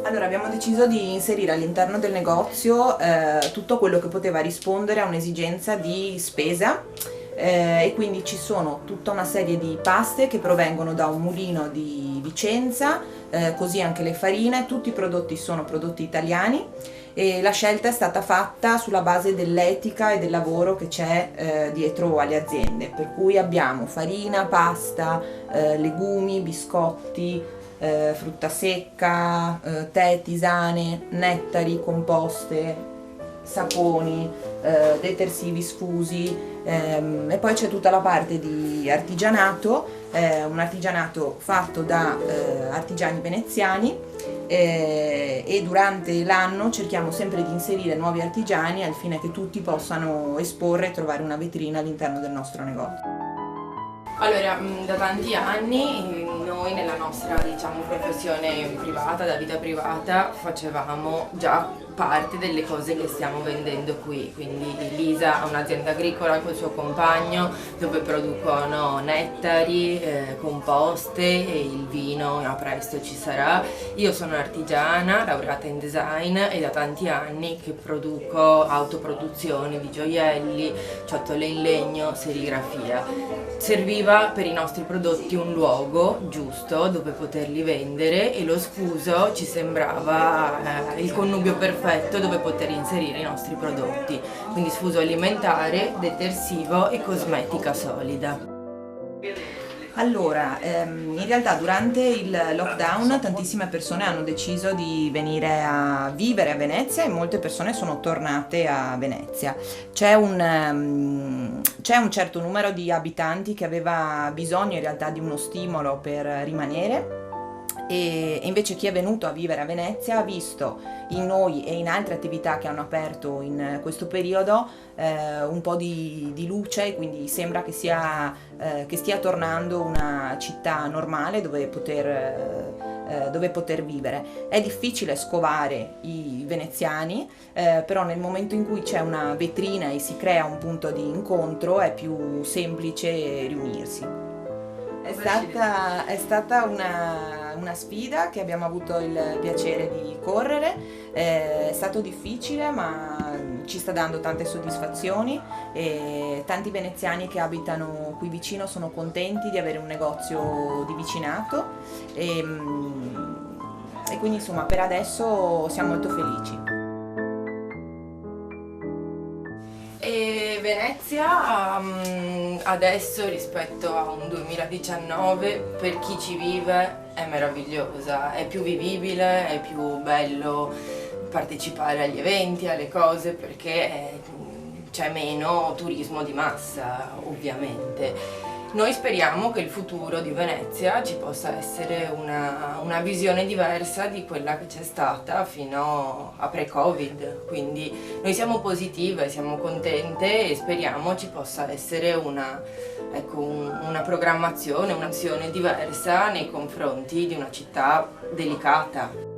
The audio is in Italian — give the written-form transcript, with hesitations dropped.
Allora, abbiamo deciso di inserire all'interno del negozio tutto quello che poteva rispondere a un'esigenza di spesa, e quindi ci sono tutta una serie di paste che provengono da un mulino di Vicenza, così anche le farine. Tutti i prodotti sono prodotti italiani e la scelta è stata fatta sulla base dell'etica e del lavoro che c'è dietro alle aziende, per cui abbiamo farina, pasta, legumi, biscotti, frutta secca, tè, tisane, nettari, composte, saponi, detersivi sfusi, e poi c'è tutta la parte di artigianato, un artigianato fatto da artigiani veneziani, e durante l'anno cerchiamo sempre di inserire nuovi artigiani al fine che tutti possano esporre e trovare una vetrina all'interno del nostro negozio. Allora, da tanti anni noi nella nostra, diciamo, professione privata, da vita privata, facevamo già parte delle cose che stiamo vendendo qui, quindi Lisa ha un'azienda agricola col suo compagno dove producono nettari, composte e il vino a presto ci sarà. Io sono artigiana, laureata in design e da tanti anni che produco autoproduzioni di gioielli, ciotole in legno, serigrafia. Serviva per i nostri prodotti un luogo giusto dove poterli vendere e lo Sfuso ci sembrava il connubio perfetto dove poter inserire i nostri prodotti, quindi sfuso alimentare, detersivo e cosmetica solida. Allora, in realtà durante il lockdown tantissime persone hanno deciso di venire a vivere a Venezia e molte persone sono tornate a Venezia. C'è un certo numero di abitanti che aveva bisogno in realtà di uno stimolo per rimanere. E invece chi è venuto a vivere a Venezia ha visto in noi e in altre attività che hanno aperto in questo periodo un po' di luce, quindi sembra che stia tornando una città normale dove poter vivere. È difficile scovare i veneziani, però nel momento in cui c'è una vetrina e si crea un punto di incontro è più semplice riunirsi. È stata una sfida che abbiamo avuto il piacere di correre, è stato difficile ma ci sta dando tante soddisfazioni e tanti veneziani che abitano qui vicino sono contenti di avere un negozio di vicinato e quindi insomma per adesso siamo molto felici. E Venezia adesso rispetto a un 2019 per chi ci vive è meravigliosa, è più vivibile, è più bello partecipare agli eventi, alle cose perché c'è meno turismo di massa ovviamente. Noi speriamo che il futuro di Venezia ci possa essere una visione diversa di quella che c'è stata fino a pre-Covid, quindi noi siamo positive, siamo contente e speriamo ci possa essere una programmazione, un'azione diversa nei confronti di una città delicata.